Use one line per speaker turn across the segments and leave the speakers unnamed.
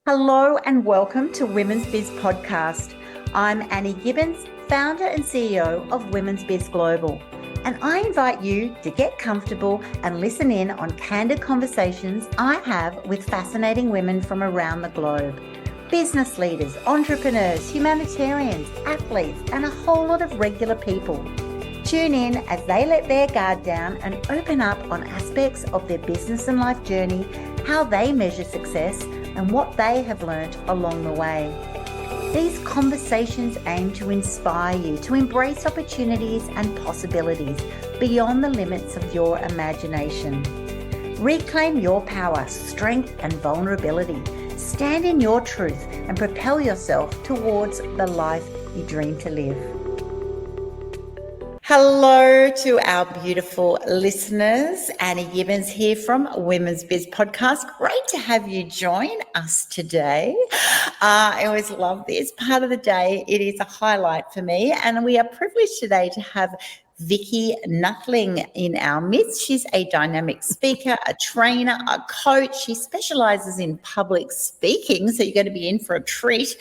Hello and welcome to Women's Biz Podcast. I'm Annie Gibbins, founder and CEO of Women's Biz Global, and I invite you to get comfortable and listen in on candid conversations I have with fascinating women from around the globe. Business leaders, entrepreneurs, humanitarians, athletes, and a whole lot of regular people. Tune in as they let their guard down and open up on aspects of their business and life journey, how they measure success, and what they have learnt along the way. These conversations aim to inspire you to embrace opportunities and possibilities beyond the limits of your imagination. Reclaim your power, strength, and vulnerability. Stand in your truth and propel yourself towards the life you dream to live. Hello to our beautiful listeners. Annie Gibbins here from Women's Biz Podcast. Great to have you join us today. I always love this part of the day. It is a highlight for me, and we are privileged today to have Vicki Noethling in our midst. She's a dynamic speaker, a trainer, a coach. She specializes in public speaking, so you're going to be in for a treat,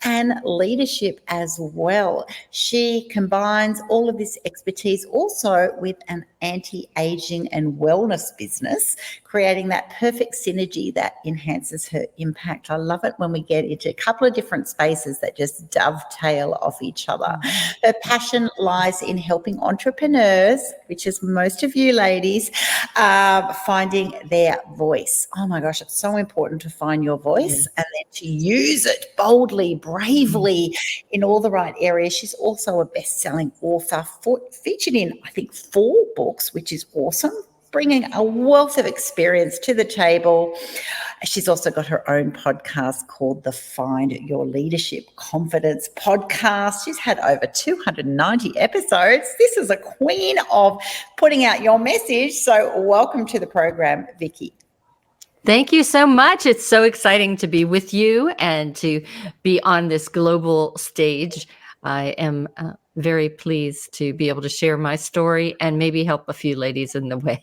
and leadership as well. She combines all of this expertise also with an anti-aging and wellness business, creating that perfect synergy that enhances her impact. I love it when we get into a couple of different spaces that just dovetail off each other. Her passion lies in helping entrepreneurs, which is most of you ladies, finding their voice. Oh my gosh, it's so important to find your voice and then to use it boldly, bravely in all the right areas. She's also a best-selling author, featured in, I think, 4 books, which is awesome, bringing a wealth of experience to the table. She's also got her own podcast called the Find Your Leadership Confidence podcast. She's had over 290 episodes. This is a queen of putting out your message. So welcome to the program, Vicki.
Thank you so much. It's so exciting to be with you and to be on this global stage. I am very pleased to be able to share my story and maybe help a few ladies in the way.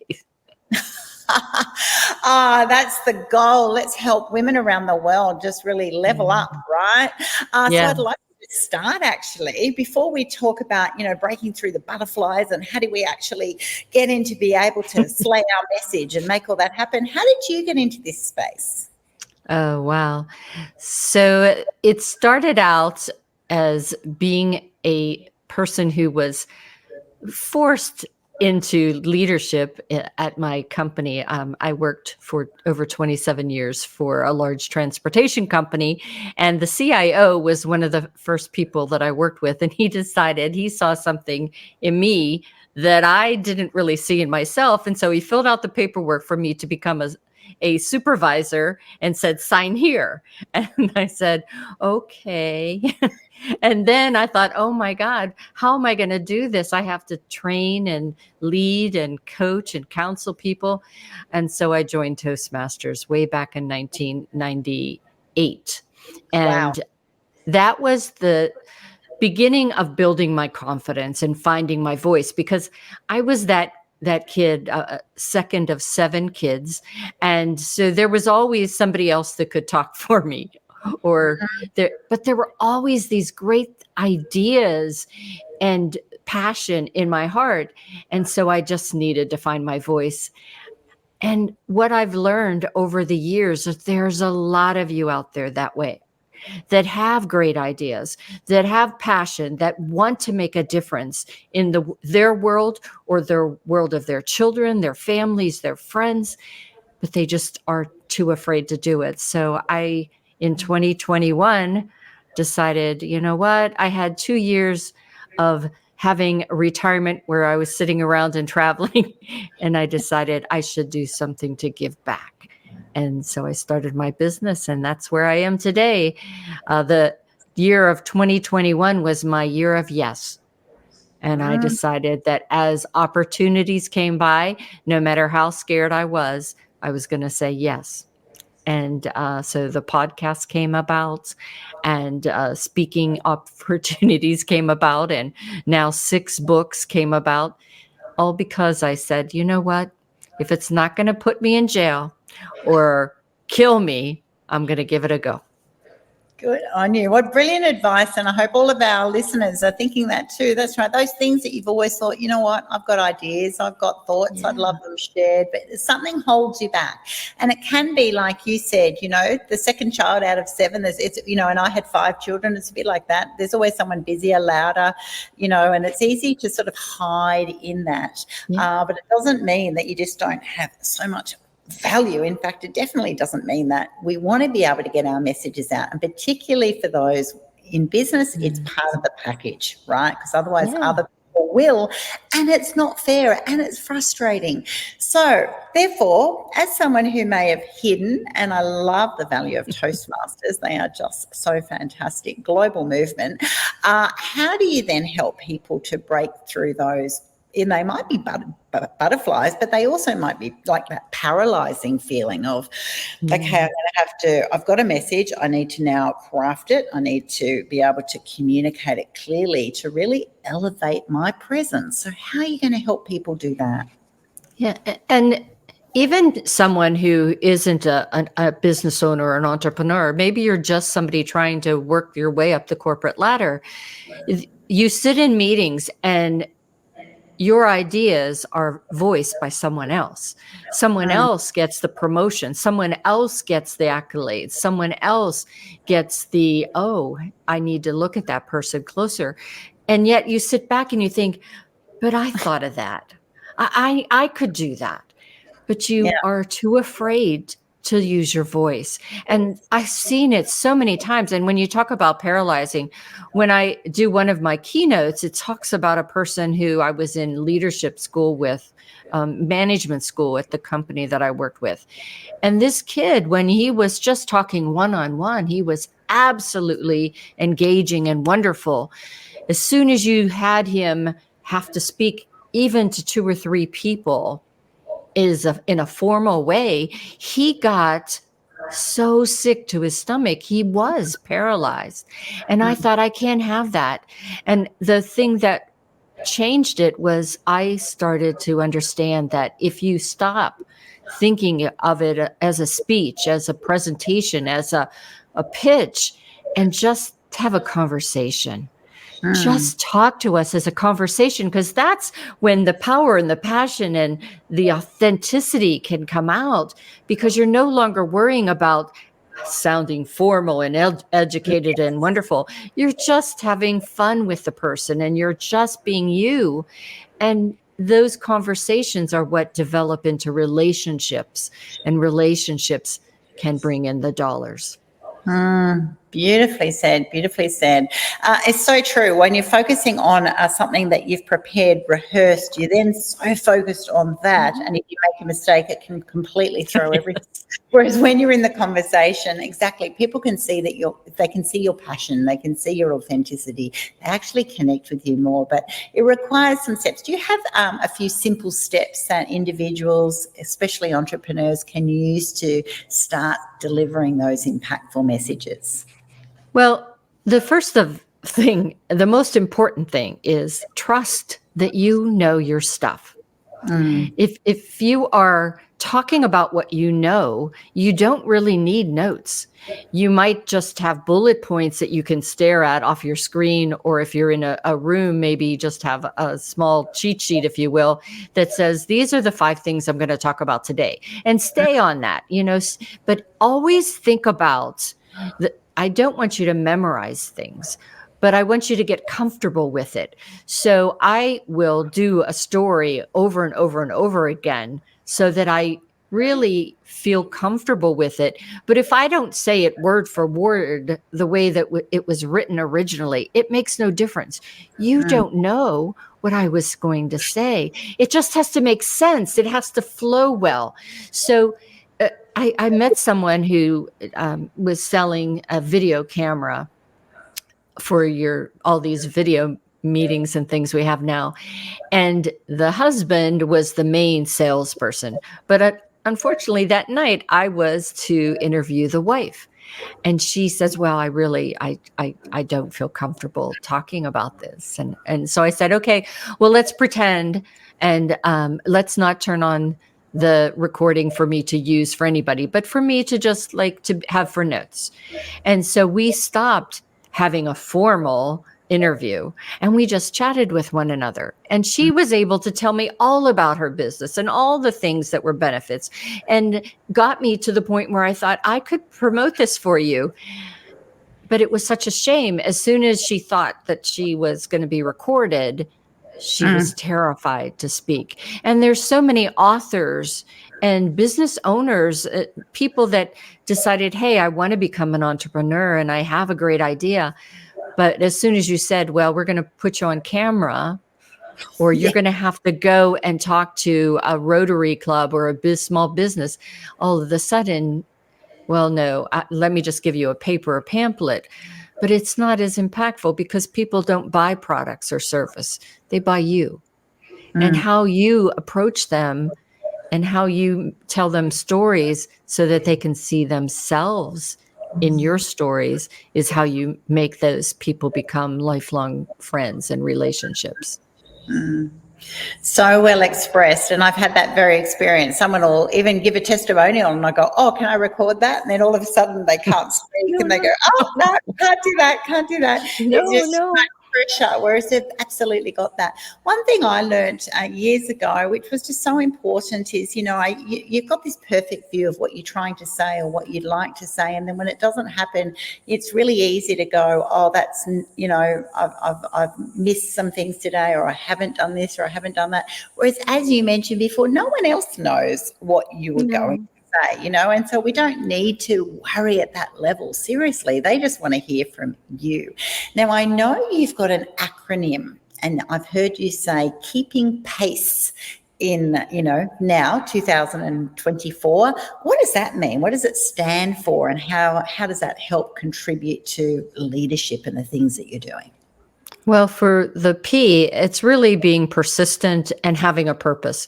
That's the goal. Let's help women around the world just really level up, right? So I'd like to start actually, before we talk about, breaking through the butterflies and how do we actually get in to be able to slay our message and make all that happen. How did you get into this space?
Oh, wow. So it started out as being a person who was forced into leadership at my company. I worked for over 27 years for a large transportation company, and the CIO was one of the first people that I worked with, and he saw something in me that I didn't really see in myself, and so he filled out the paperwork for me to become a supervisor and said, sign here. And I said, okay. And then I thought, oh my God, how am I going to do this? I have to train and lead and coach and counsel people. And so I joined Toastmasters way back in 1998. And that was the beginning of building my confidence and finding my voice, because I was that kid, second of 7 kids. And so there was always somebody else that could talk for me. But there were always these great ideas and passion in my heart. And so I just needed to find my voice. And what I've learned over the years is there's a lot of you out there that way, that have great ideas, that have passion, that want to make a difference in their world or the world of their children, their families, their friends, but they just are too afraid to do it. So I, in 2021, decided, you know what? I had 2 years of having a retirement where I was sitting around and traveling, and I decided I should do something to give back. And so I started my business, and that's where I am today. The year of 2021 was my year of yes. And I decided that as opportunities came by, no matter how scared I was going to say yes. And so the podcast came about, and speaking opportunities came about, and now 6 books came about, all because I said, you know what? If it's not going to put me in jail or kill me, I'm going to give it a go.
Good on you. What brilliant advice. And I hope all of our listeners are thinking that too. That's right. Those things that you've always thought, you know what, I've got ideas, I've got thoughts, I'd love them shared, but something holds you back. And it can be, like you said, the second child out of 7, it's and I had 5 children. It's a bit like that. There's always someone busier, louder, and it's easy to sort of hide in that. But it doesn't mean that you just don't have so much value. In fact, it definitely doesn't mean that. We want to be able to get our messages out, and particularly for those in business, it's part of the package, right? Because otherwise other people will, and it's not fair and it's frustrating. So therefore, as someone who may have hidden, and I love the value of Toastmasters, they are just so fantastic, global movement, how do you then help people to break through those? And they might be butterflies, but they also might be like that paralyzing feeling of, okay, I've got a message. I need to now craft it. I need to be able to communicate it clearly to really elevate my presence. So how are you going to help people do that?
Yeah. And even someone who isn't a business owner or an entrepreneur, maybe you're just somebody trying to work your way up the corporate ladder. You sit in meetings and your ideas are voiced by someone else. Someone else gets the promotion. Someone else gets the accolades. Someone else gets I need to look at that person closer. And yet you sit back and you think, but I thought of that. I could do that. But you are too afraid to use your voice. And I've seen it so many times. And when you talk about paralyzing, when I do one of my keynotes, it talks about a person who I was in leadership school with, management school at the company that I worked with. And this kid, when he was just talking one-on-one, he was absolutely engaging and wonderful. As soon as you had him have to speak even to 2 or 3 people, in a formal way, he got so sick to his stomach. He was paralyzed. And I thought, I can't have that. And the thing that changed it was I started to understand that if you stop thinking of it as a speech, as a presentation, as a pitch, and just have a conversation, just talk to us as a conversation, because that's when the power and the passion and the authenticity can come out, because you're no longer worrying about sounding formal and educated and wonderful. You're just having fun with the person and you're just being you. And those conversations are what develop into relationships, and relationships can bring in the dollars.
Beautifully said, beautifully said. It's so true. When you're focusing on something that you've prepared, rehearsed, you're then so focused on that. And if you make a mistake, it can completely throw everything. Whereas when you're in the conversation, exactly, people can see that they can see your passion, they can see your authenticity, they actually connect with you more. But it requires some steps. Do you have a few simple steps that individuals, especially entrepreneurs, can use to start delivering those impactful messages?
Well, the most important thing is trust that you know your stuff. If you are talking about what you know, you don't really need notes. You might just have bullet points that you can stare at off your screen, or if you're in a room, maybe just have a small cheat sheet, if you will, that says, these are the 5 things I'm going to talk about today, and stay on that, but always think about I don't want you to memorize things, but I want you to get comfortable with it. So I will do a story over and over and over again so that I really feel comfortable with it. But if I don't say it word for word the way that it was written originally, it makes no difference. You don't know what I was going to say. It just has to make sense. It has to flow well. So I met someone who was selling a video camera for all these video meetings and things we have now. And the husband was the main salesperson. But unfortunately, that night I was to interview the wife. And she says, well, I don't feel comfortable talking about this. And so I said, okay, well, let's pretend, and let's not turn on the recording for me to use for anybody, but for me to just like to have for notes. And so we stopped having a formal interview and we just chatted with one another. And she was able to tell me all about her business and all the things that were benefits, and got me to the point where I thought I could promote this for you. But it was such a shame. As soon as she thought that she was going to be recorded, she was terrified to speak. And there's so many authors and business owners, people that decided, hey, I want to become an entrepreneur and I have a great idea. But as soon as you said, well, we're going to put you on camera, or you're going to have to go and talk to a Rotary Club or a small business, all of a sudden, well, no, let me just give you a paper or pamphlet. But it's not as impactful because people don't buy products or service. They buy you. And how you approach them and how you tell them stories so that they can see themselves in your stories is how you make those people become lifelong friends and relationships.
So well expressed. And I've had that very experience. Someone will even give a testimonial and I go, oh, can I record that? And then all of a sudden they can't speak and they go, oh, no, can't do that. It's just so much pressure, whereas they've absolutely got that. One thing I learned years ago, which was just so important, is, you've got this perfect view of what you're trying to say or what you'd like to say. And then when it doesn't happen, it's really easy to go, oh, that's, I've missed some things today, or I haven't done this, or I haven't done that. Whereas, as you mentioned before, no one else knows what you were going to say, and so we don't need to worry at that level. Seriously, they just want to hear from you. Now, I know you've got an acronym, and I've heard you say keeping pace in, now 2024. What does that mean? What does it stand for, and how does that help contribute to leadership and the things that you're doing?
Well, for the P, it's really being persistent and having a purpose.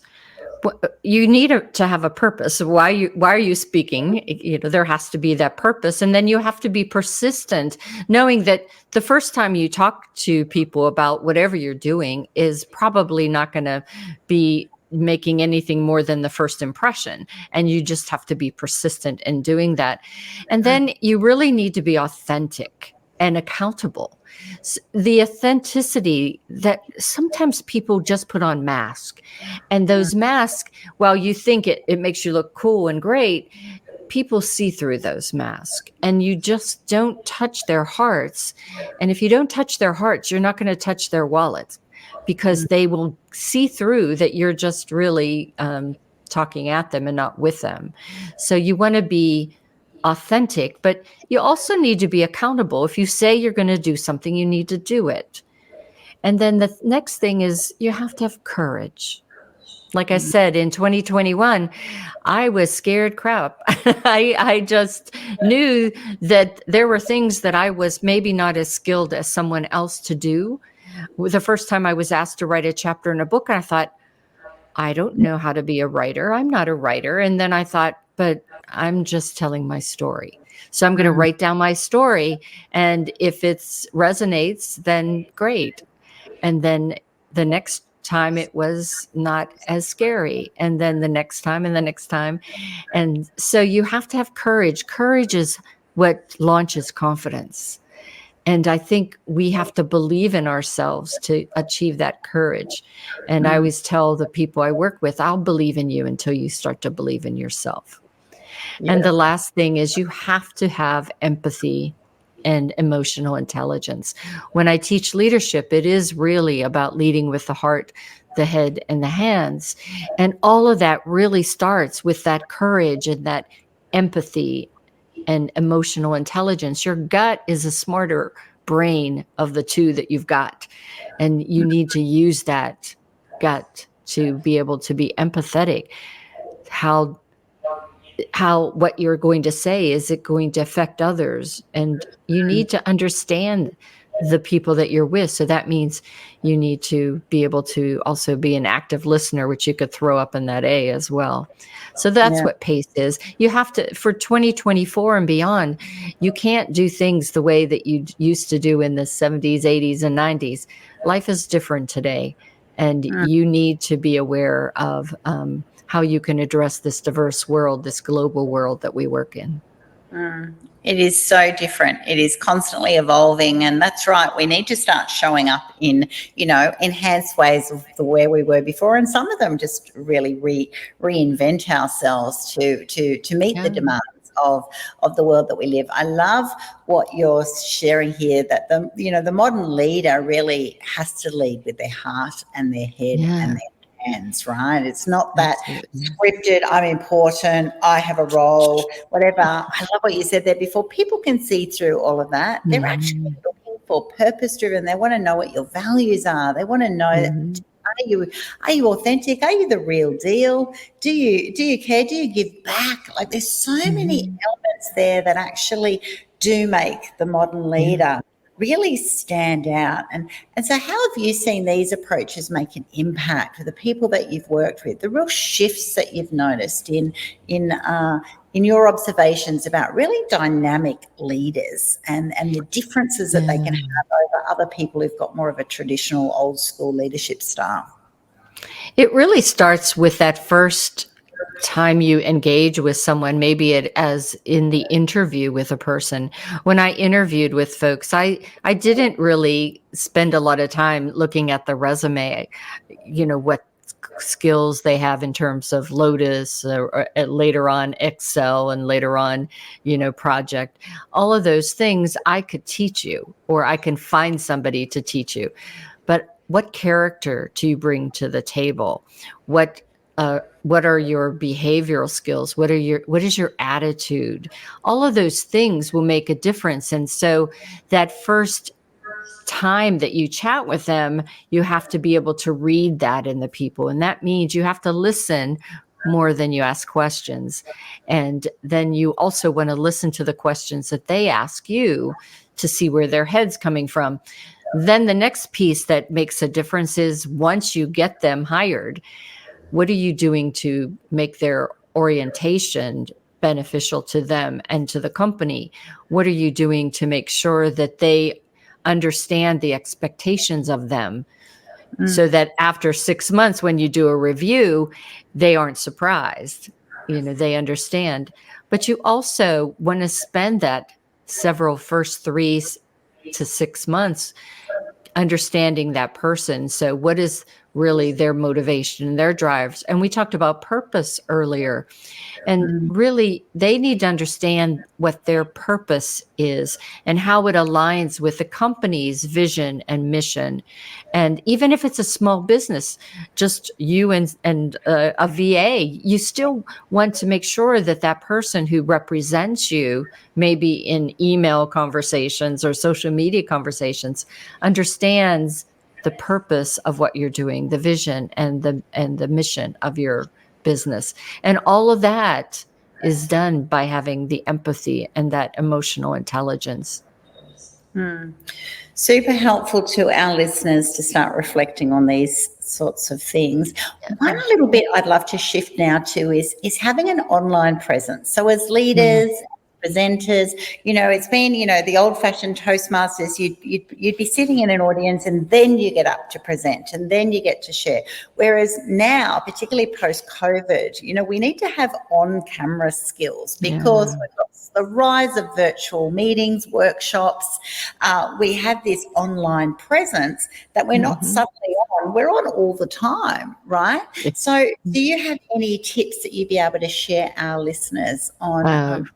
You need to have a purpose. Why are you speaking? There has to be that purpose. And then you have to be persistent, knowing that the first time you talk to people about whatever you're doing is probably not going to be making anything more than the first impression. And you just have to be persistent in doing that. And then you really need to be authentic and accountable. The authenticity that sometimes people just put on masks, and those masks, while you think it makes you look cool and great, people see through those masks, and you just don't touch their hearts. And if you don't touch their hearts, you're not going to touch their wallets, because they will see through that you're just really talking at them and not with them. So you want to be authentic, but you also need to be accountable. If you say you're going to do something, you need to do it. And then the next thing is you have to have courage. Like I said, in 2021, I was scared crap. I just knew that there were things that I was maybe not as skilled as someone else to do. The first time I was asked to write a chapter in a book, I thought, I don't know how to be a writer. I'm not a writer. And then I thought, but I'm just telling my story. So I'm going to write down my story. And if it resonates, then great. And then the next time it was not as scary. And then the next time and the next time. And so you have to have courage. Courage is what launches confidence. And I think we have to believe in ourselves to achieve that courage. And I always tell the people I work with, I'll believe in you until you start to believe in yourself. Yeah. And the last thing is you have to have empathy and emotional intelligence. When I teach leadership, it is really about leading with the heart, the head, and the hands. And all of that really starts with that courage and that empathy and emotional intelligence. Your gut is a smarter brain of the two that you've got. And you need to use that gut to be able to be empathetic. How what you're going to say, is it going to affect others? And you need to understand the people that you're with. So that means you need to be able to also be an active listener, which you could throw up in that A as well. So that's what pace is. You have to, for 2024 and beyond, you can't do things the way that you used to do in the 70s, 80s, and 90s. Life is different today. And you need to be aware of how you can address this diverse world, this global world that we work in.
It is so different. It is constantly evolving, and that's right. We need to start showing up in, enhanced ways of where we were before, and some of them just really reinvent ourselves to meet the demands of the world that we live. I love what you're sharing here, that the modern leader really has to lead with their heart and their head and their hands, right? It's not that scripted, I'm important, I have a role, whatever. I love what you said there before. People can see through all of that. They're actually looking for purpose-driven. They want to know what your values are. They want to know that, are you authentic? Are you the real deal? Do you care? Do you give back? Like, there's so many elements there that actually do make the modern leader really stand out. And so how have you seen these approaches make an impact for the people that you've worked with, the real shifts that you've noticed in your observations about really dynamic leaders and the differences that they can have over other people who've got more of a traditional old school leadership style?
It really starts with that first time you engage with someone, maybe it as in the interview with a person. When I interviewed with folks, I didn't really spend a lot of time looking at the resume, what skills they have in terms of Lotus or later on Excel and later on, project. All of those things I could teach you, or I can find somebody to teach you. But what character do you bring to the table? What are your behavioral skills? What is your attitude? All of those things will make a difference. And so that first time that you chat with them, you have to be able to read that in the people. And that means you have to listen more than you ask questions. And then you also want to listen to the questions that they ask you to see where their head's coming from. Then the next piece that makes a difference is, once you get them hired, what are you doing to make their orientation beneficial to them and to the company? What are you doing to make sure that they understand the expectations of them, so that after 6 months, when you do a review, they aren't surprised, they understand. But you also want to spend that first 3 to 6 months understanding that person. So what is really their motivation, their drives? And we talked about purpose earlier. And really, they need to understand what their purpose is and how it aligns with the company's vision and mission. And even if it's a small business, just you and a VA, you still want to make sure that that person who represents you, maybe in email conversations or social media conversations, understands the purpose of what you're doing, the vision and the mission of your business. And all of that is done by having the empathy and that emotional intelligence.
Super helpful to our listeners to start reflecting on these sorts of things. One little bit I'd love to shift now to is having an online presence. So as leaders, presenters, it's been, the old-fashioned Toastmasters, you'd be sitting in an audience and then you get up to present and then you get to share. Whereas now, particularly post-COVID, we need to have on-camera skills, because we've got the rise of virtual meetings, workshops. We have this online presence that we're not suddenly on. We're on all the time, right? So do you have any tips that you'd be able to share our listeners on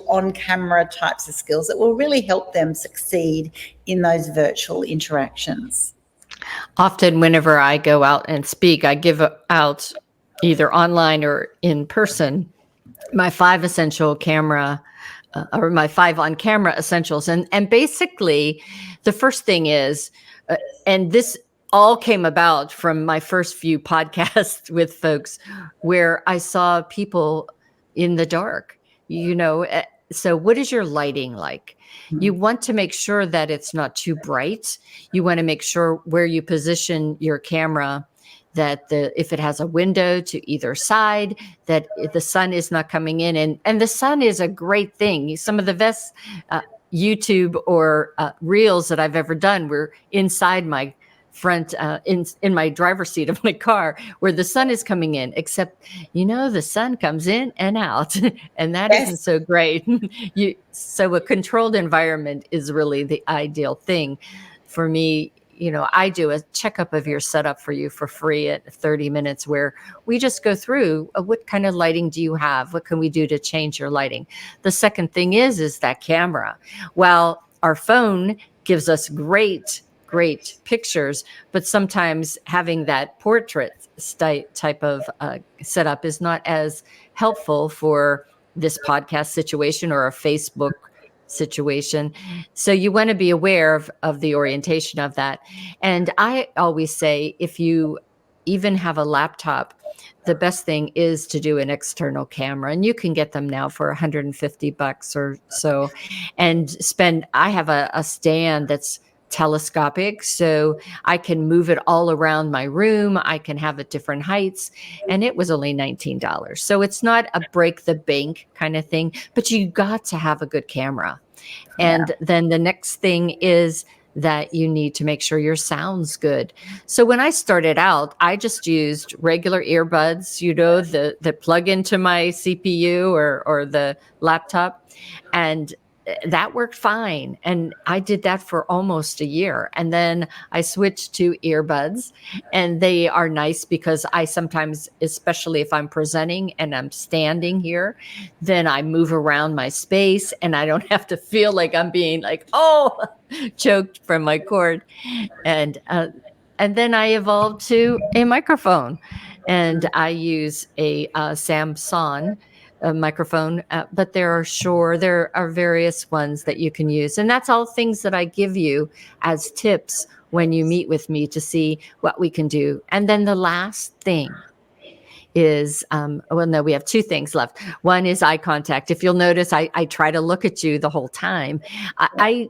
on-camera types of skills that will really help them succeed in those virtual interactions?
Often whenever I go out and speak, I give out, either online or in person, my 5 essential camera or my 5 on camera essentials. And basically the first thing is, and this all came about from my first few podcasts with folks where I saw people in the dark. So what is your lighting like? You want to make sure that it's not too bright. You want to make sure where you position your camera, that if it has a window to either side, that the sun is not coming in. And the sun is a great thing. Some of the best YouTube or reels that I've ever done were inside my front in my driver's seat of my car where the sun is coming in, except, the sun comes in and out and that
Yes.
isn't so great. So a controlled environment is really the ideal thing for me. I do a checkup of your setup for you for free at 30 minutes where we just go through what kind of lighting do you have? What can we do to change your lighting? The second thing is that camera. Well, our phone gives us great pictures, but sometimes having that portrait type of setup is not as helpful for this podcast situation or a Facebook situation. So you want to be aware of the orientation of that. And I always say, if you even have a laptop, the best thing is to do an external camera, and you can get them now for $150 or so. And I have a stand that's telescopic, so I can move it all around my room. I can have it different heights, and it was only $19. So it's not a break the bank kind of thing, but you got to have a good camera. And then the next thing is that you need to make sure your sound's good. So when I started out, I just used regular earbuds, that plug into my CPU or the laptop, and that worked fine. And I did that for almost a year. And then I switched to earbuds, and they are nice because I sometimes, especially if I'm presenting and I'm standing here, then I move around my space and I don't have to feel like I'm being choked from my cord. And then I evolved to a microphone, and I use a Samsung microphone, but there are various ones that you can use. And that's all things that I give you as tips when you meet with me to see what we can do. And then the last thing is, we have two things left. One is eye contact. If you'll notice, I try to look at you the whole time. I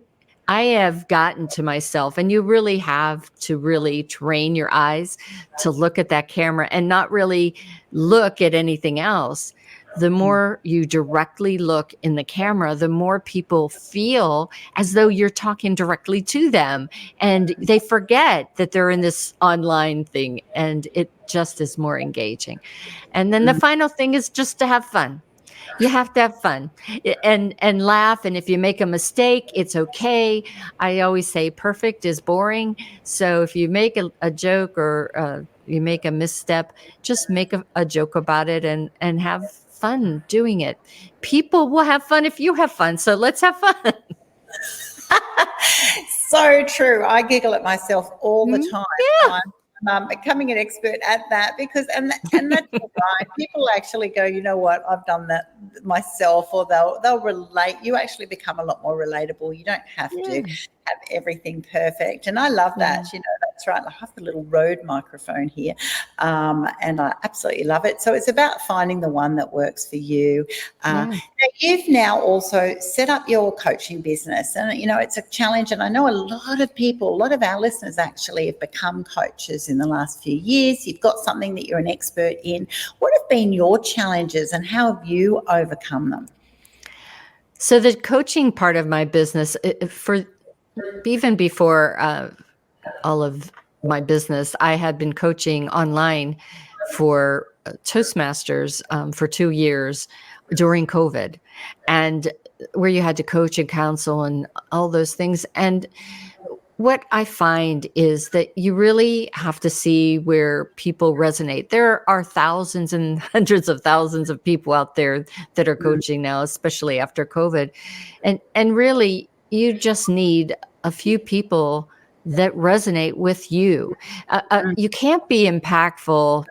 have gotten to myself, and you really have to really train your eyes to look at that camera and not really look at anything else. The more you directly look in the camera, the more people feel as though you're talking directly to them, and they forget that they're in this online thing, and it just is more engaging. And then the final thing is just to have fun. You have to have fun and laugh. And if you make a mistake, it's okay. I always say perfect is boring. So if you make a joke or you make a misstep, just make a joke about it and have fun doing it. People will have fun if you have fun. So let's have fun.
So true. I giggle at myself all the time.
Yeah.
I'm becoming an expert at that because that's all right. People actually go, you know what, I've done that myself, or they'll relate. You actually become a lot more relatable. You don't have to have everything perfect. And I love that. That's right. I have the little Rode microphone here, and I absolutely love it. So it's about finding the one that works for you. Now you've now also set up your coaching business, and it's a challenge. And I know a lot of our listeners actually have become coaches in the last few years. You've got something that you're an expert in. What have been your challenges, and how have you overcome them?
So the coaching part of my business, even before all of my business, I had been coaching online for Toastmasters for 2 years during COVID, and where you had to coach and counsel and all those things. And what I find is that you really have to see where people resonate. There are thousands and hundreds of thousands of people out there that are coaching now, especially after COVID. And really, you just need a few people that resonate with you. You can't be impactful.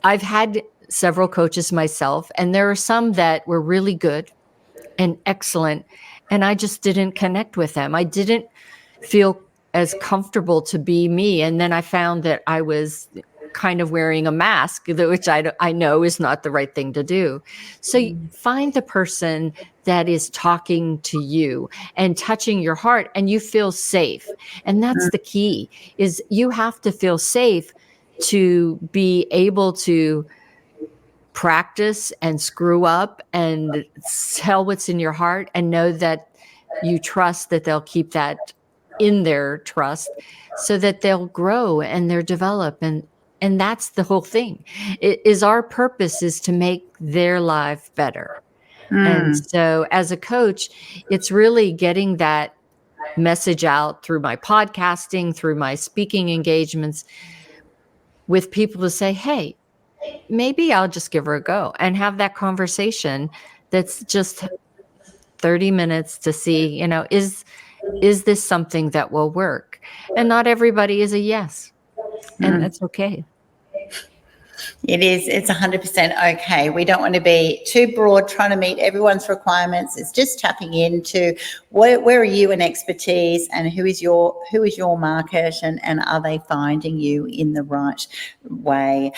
I've had several coaches myself, and there are some that were really good and excellent, and I just didn't connect with them. I didn't feel as comfortable to be me. And then I found that I was kind of wearing a mask, which I know is not the right thing to do. So you find the person that is talking to you and touching your heart, and you feel safe. And that's the key, is you have to feel safe to be able to practice and screw up and tell what's in your heart, and know that you trust that they'll keep that in their trust so that they'll grow and they'll develop. And that's the whole thing. It is our purpose is to make their life better. And so as a coach, it's really getting that message out through my podcasting, through my speaking engagements with people to say, hey, maybe I'll just give her a go and have that conversation that's just 30 minutes to see, is this something that will work? And not everybody is a yes. And that's okay.
It is. It's 100% okay. We don't want to be too broad trying to meet everyone's requirements. It's just tapping into where are you in expertise and who is your market, and are they finding you in the right way.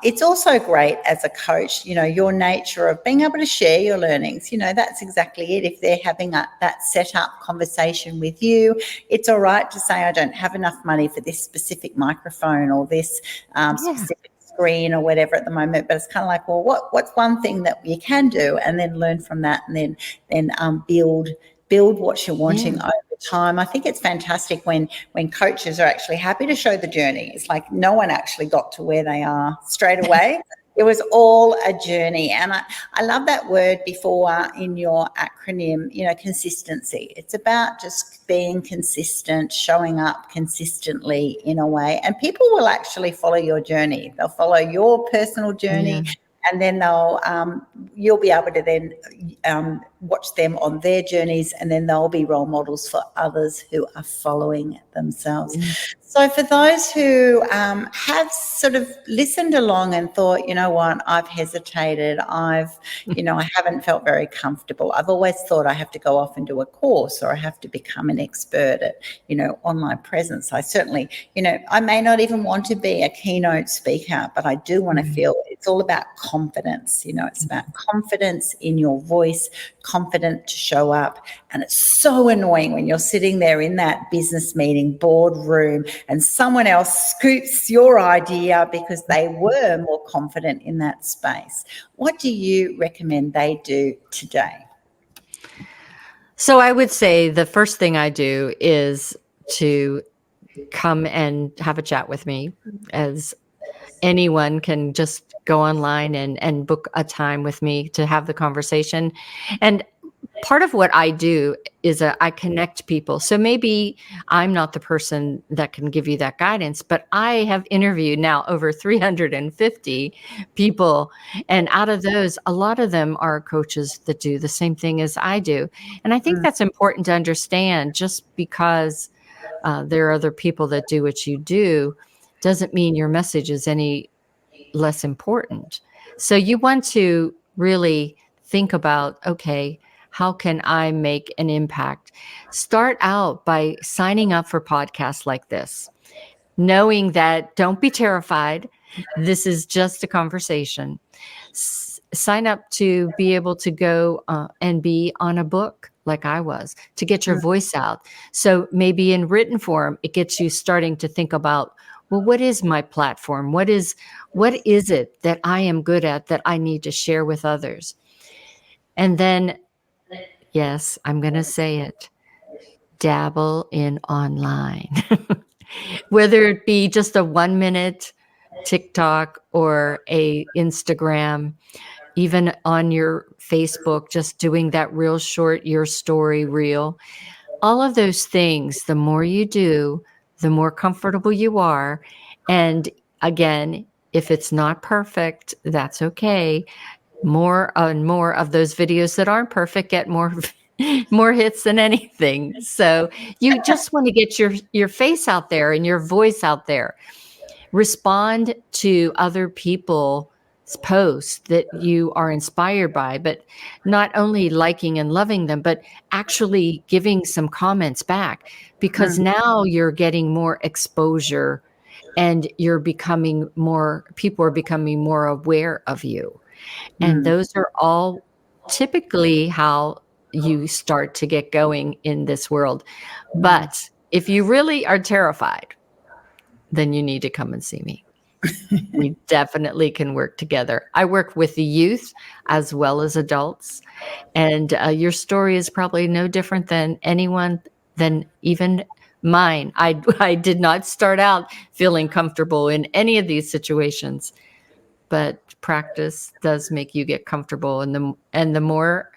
It's also great as a coach, your nature of being able to share your learnings. That's exactly it. If they're having that set up conversation with you, it's all right to say, I don't have enough money for this specific microphone or this specific screen or whatever at the moment, but it's kind of like, well, what's one thing that you can do, and then learn from that, and then build what you're wanting over time. I think it's fantastic when coaches are actually happy to show the journey. It's like no one actually got to where they are straight away. It was all a journey. And I love that word before in your acronym, consistency. It's about just being consistent, showing up consistently in a way. And people will actually follow your journey. They'll follow your personal journey. Yeah. And then you'll be able to then watch them on their journeys, and then they'll be role models for others who are following themselves. So for those who have sort of listened along and thought, you know what, I've hesitated, I haven't felt very comfortable. I've always thought I have to go off and do a course, or I have to become an expert at, online presence. I certainly, I may not even want to be a keynote speaker, but I do want to feel it's all about confidence. It's about confidence in your voice, confident to show up. And it's so annoying when you're sitting there in that business meeting, boardroom, and someone else scoops your idea because they were more confident in that space. What do you recommend they do today?
So I would say the first thing I do is to come and have a chat with me, as anyone can just go online and book a time with me to have the conversation. And part of what I do is I connect people. So maybe I'm not the person that can give you that guidance, but I have interviewed now over 350 people. And out of those, a lot of them are coaches that do the same thing as I do. And I think that's important to understand. Just because there are other people that do what you do doesn't mean your message is any less important. So you want to really think about, okay, how can I make an impact? Start out by signing up for podcasts like this, knowing that don't be terrified. This is just a conversation. Sign up to be able to go and be on a book like I was, to get your voice out. So maybe in written form, it gets you starting to think about, well, what is my platform? What is it that I am good at that I need to share with others? And then, yes, I'm going to say it, dabble in online, whether it be just a 1-minute TikTok or a Instagram, even on your Facebook, just doing that real short, your story reel. All of those things, the more you do, the more comfortable you are. And again, if it's not perfect, that's okay. More and more of those videos that aren't perfect get more hits than anything. So you just want to get your face out there and your voice out there. Respond to other people's posts that you are inspired by, but not only liking and loving them, but actually giving some comments back, because now you're getting more exposure and people are becoming more aware of you. And those are all typically how you start to get going in this world. But if you really are terrified, then you need to come and see me. We definitely can work together. I work with the youth as well as adults. And your story is probably no different than even mine. I did not start out feeling comfortable in any of these situations, but practice does make you get comfortable. And the more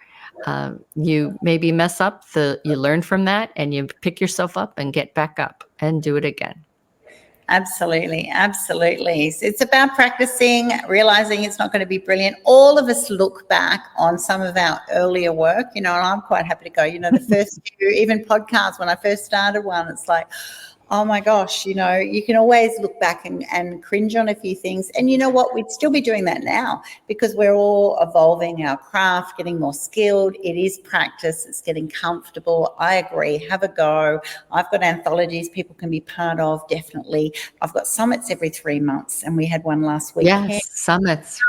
you maybe mess up, you learn from that and you pick yourself up and get back up and do it again.
Absolutely. Absolutely. It's about practicing, realizing it's not going to be brilliant. All of us look back on some of our earlier work, and I'm quite happy to go, the first few, even podcasts, when I first started one, it's like, oh my gosh, you can always look back and cringe on a few things. And you know what? We'd still be doing that now because we're all evolving our craft, getting more skilled. It is practice. It's getting comfortable. I agree. Have a go. I've got anthologies people can be part of, definitely. I've got summits every 3 months, and we had one last week.
Yes, summits.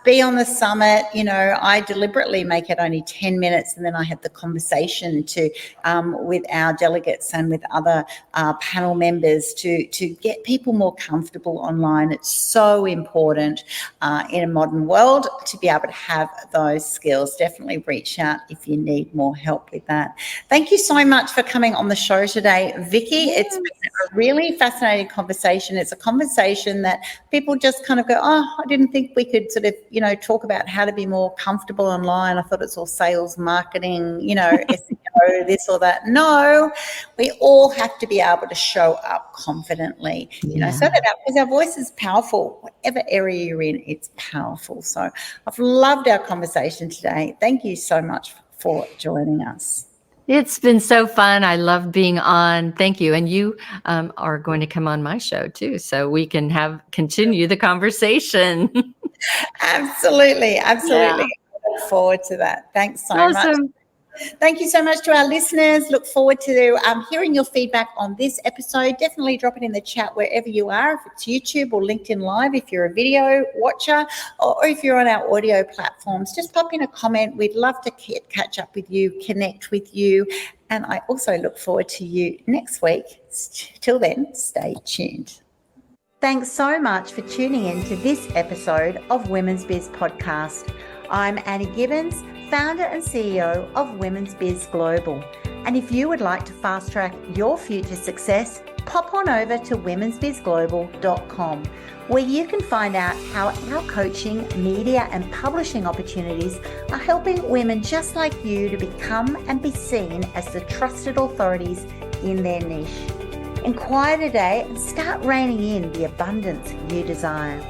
Be on the summit. I deliberately make it only 10 minutes, and then I have the conversation with our delegates and with other panel members to get people more comfortable online. It's so important in a modern world to be able to have those skills. Definitely reach out if you need more help with that. Thank you so much for coming on the show today, Vicki. Yes. It's been a really fascinating conversation. It's a conversation that people just kind of go, oh, I didn't think we could sort of talk about how to be more comfortable online. I thought it's all sales, marketing, SEO, this or that. No, we all have to be able to show up confidently, because our voice is powerful. Whatever area you're in, it's powerful. So I've loved our conversation today. Thank you so much for joining us.
It's been so fun. I love being on. Thank you. And you are going to come on my show too, so we can continue the conversation.
Absolutely. Yeah. I look forward to that. Thanks so much. Thank you so much to our listeners. Look forward to hearing your feedback on this episode. Definitely drop it in the chat wherever you are, if it's YouTube or LinkedIn Live, if you're a video watcher, or if you're on our audio platforms. Just pop in a comment. We'd love to catch up with you, connect with you. And I also look forward to you next week. Till then, stay tuned. Thanks so much for tuning in to this episode of Women's Biz Podcast. I'm Annie Gibbins, founder and CEO of Women's Biz Global. And if you would like to fast track your future success, pop on over to womensbizglobal.com, where you can find out how our coaching, media and publishing opportunities are helping women just like you to become and be seen as the trusted authorities in their niche. Inquire today and start reining in the abundance you desire.